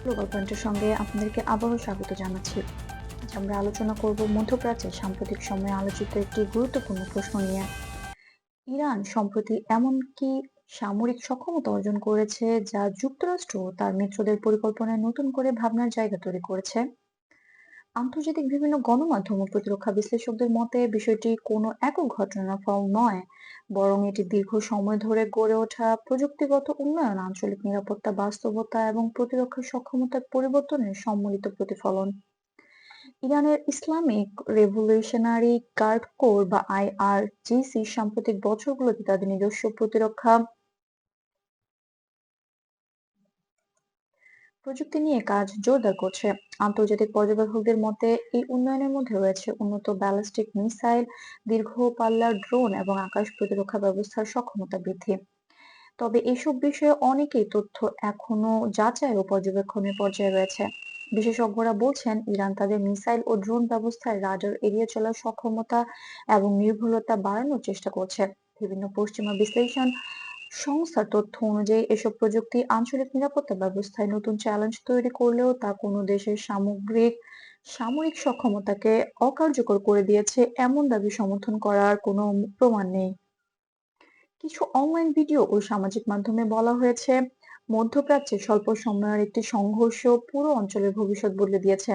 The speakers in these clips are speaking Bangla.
গ্লোবাল পয়েন্টের সঙ্গে আপনাদেরকে আবারও স্বাগত জানাচ্ছি। আজ আমরা আলোচনা করব মধ্যপ্রাচ্যে সাম্প্রতিক সময়ে আলোচিত একটি গুরুত্বপূর্ণ প্রশ্ন নিয়ে। ইরান সম্প্রতি এমন কি সামরিক সক্ষমতা অর্জন করেছে যা যুক্তরাষ্ট্র ও তার মিত্রদের পরিকল্পনায় নতুন করে ভাবনার জায়গা তৈরি করেছে? আন্তর্জাতিক বিভিন্ন গণমাধ্যম ও প্রতিরক্ষা বিশ্লেষকদের মতে বিষয়টি কোনো একক ঘটনার ফল নয়, বরং এটি দীর্ঘ সময় ধরে গড়ে ওঠা প্রযুক্তিগত উন্নয়ন, আঞ্চলিক নিরাপত্তা বাস্তবতা এবং প্রতিরক্ষা সক্ষমতার পরিবর্তনের সম্মিলিত প্রতিফলন। ইরানের ইসলামিক রেভলিউশনারি গার্ড কোর বা আইআরজিসি সাম্প্রতিক বছরগুলোতে তাদের নিজস্ব প্রতিরক্ষা প্রযুক্তি নিয়ে কাজ জোরদার করছে। আন্তর্জাতিক পর্যবেক্ষকদের মতে এই উন্নয়নের মধ্যে রয়েছে উন্নত ব্যালিস্টিক মিসাইল, দীর্ঘ পাল্লার ড্রোন এবং আকাশ প্রতিরক্ষা ব্যবস্থার সক্ষমতা বৃদ্ধি। তবে এসব বিষয়ে অনেকেই তথ্য এখনো যাচাই ও পর্যবেক্ষণের পর্যায়ে রয়েছে। বিশেষজ্ঞরা বলছেন ইরান তাদের মিসাইল ও ড্রোন ব্যবস্থায় রাডার এড়িয়ে চলার সক্ষমতা এবং নির্ভুলতা বাড়ানোর চেষ্টা করছে। বিভিন্ন পশ্চিমা বিশ্লেষণ সংস্থার তথ্য অনুযায়ী এসব প্রযুক্তি আঞ্চলিক নিরাপত্তা ব্যবস্থায় নতুন চ্যালেঞ্জ তৈরি করলেও তা কোনো দেশের সামরিক সক্ষমতাকে অকার্যকর করে দিয়েছে এমন দাবি সমর্থন করার কোনো প্রমাণ নেই। কিছু অনলাইন ভিডিও ও সামাজিক মাধ্যমে বলা হয়েছে মধ্যপ্রাচ্যে স্বল্প সময়ের একটি সংঘর্ষ পুরো অঞ্চলের ভবিষ্যৎ বদলে দিয়েছে।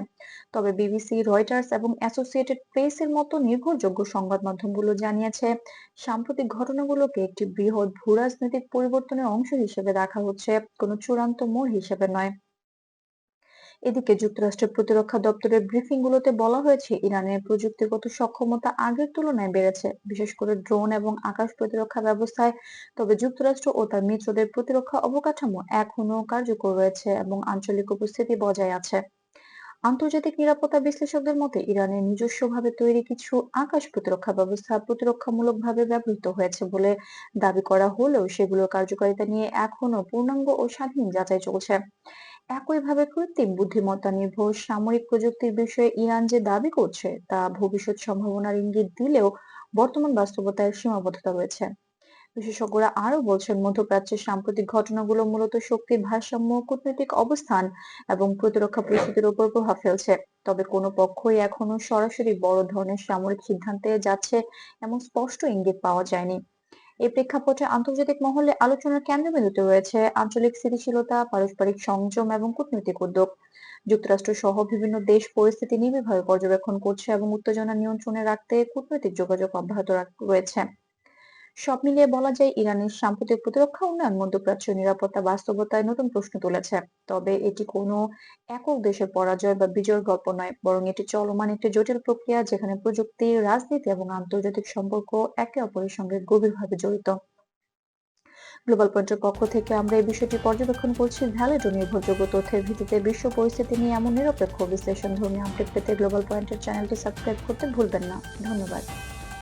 তবে বিবিসি, রয়টার্স এবং অ্যাসোসিয়েটেড প্রেসের মতো নির্ভরযোগ্য সংবাদ মাধ্যমগুলো জানিয়েছে সাম্প্রতিক ঘটনাগুলোকে একটি বৃহৎ ভূরাজনৈতিক পরিবর্তনের অংশ হিসেবে দেখা হচ্ছে, কোনো চূড়ান্ত মোড় হিসেবে নয়। এদিকে যুক্তরাষ্ট্রের প্রতিরক্ষা দপ্তরের ব্রিফিংগুলোতে বলা হয়েছে ইরানের প্রযুক্তিগত সক্ষমতা আগের তুলনায় বেড়েছে, বিশেষ করে ড্রোন এবং আকাশ প্রতিরক্ষা ব্যবস্থায়। তবে যুক্তরাষ্ট্র ও তার মিত্রদের প্রতিরক্ষা অবকাঠামো এখনো কার্যকর রয়েছে এবং আঞ্চলিক উপস্থিতি বজায় আছে। আন্তর্জাতিক নিরাপত্তা বিশ্লেষকদের মতে ইরানের নিজস্বভাবে তৈরি কিছু আকাশ প্রতিরক্ষা ব্যবস্থা প্রতিরক্ষামূলকভাবে ব্যবহৃত হয়েছে বলে দাবি করা হলেও সেগুলোর কার্যকারিতা নিয়ে এখনো পূর্ণাঙ্গ ও স্বাধীন যাচাই চলছে। একইভাবে কৃত্রিম বুদ্ধিমত্তা নির্ভর সামরিক প্রযুক্তির বিষয়ে ইরান যে দাবি করছে তা ভবিষ্যৎ সম্ভাবনার ইঙ্গিত দিলেও বর্তমান বাস্তবতায় সীমাবদ্ধতা রয়েছে। বিশেষজ্ঞরা আরো বলছেন মধ্যপ্রাচ্যের সাম্প্রতিক ঘটনাগুলো মূলত শক্তির ভারসাম্য, কূটনৈতিক অবস্থান এবং প্রতিরক্ষা পরিস্থিতির উপর প্রভাব ফেলছে। তবে কোনো পক্ষই এখনো সরাসরি বড় ধরনের সামরিক সিদ্ধান্তে যাচ্ছে এমন স্পষ্ট ইঙ্গিত পাওয়া যায়নি। এই প্রেক্ষাপটে আন্তর্জাতিক মহলে আলোচনার কেন্দ্রবিন্দুতে রয়েছে আঞ্চলিক স্থিতিশীলতা, পারস্পরিক সংযম এবং কূটনৈতিক উদ্যোগ। যুক্তরাষ্ট্র সহ বিভিন্ন দেশ পরিস্থিতি নিবিড়ভাবে পর্যবেক্ষণ করছে এবং উত্তেজনা নিয়ন্ত্রণে রাখতে কূটনৈতিক যোগাযোগ অব্যাহত রয়েছে। সব মিলিয়ে বলা যায় ইরানের সাম্প্রতিক প্রতিরক্ষা উন্নয়ন মধ্যপ্রাচ্যের নিরাপত্তা বাস্তবতায় নতুন প্রশ্ন তুলেছে। তবে এটি কোনো একক দেশের পরাজয় বা বিজয়ের গল্প নয়, বরং এটি চলমান একটি জটিল প্রক্রিয়া যেখানে প্রযুক্তি, রাজনীতি এবং আন্তর্জাতিক সম্পর্ক একে অপরের সঙ্গে গভীরভাবে জড়িত। গ্লোবাল পয়েন্টের পক্ষ থেকে আমরা এই বিষয়টি পর্যবেক্ষণ করছি ভ্যালিড ও নির্ভরযোগ্য তথ্যের ভিত্তিতে। বিশ্ব পরিস্থিতি নিয়ে এমন নিরপেক্ষ বিশ্লেষণধর্মী আপডেট পেতে গ্লোবাল পয়েন্টের চ্যানেলটি সাবস্ক্রাইব করতে ভুলবেন না। ধন্যবাদ।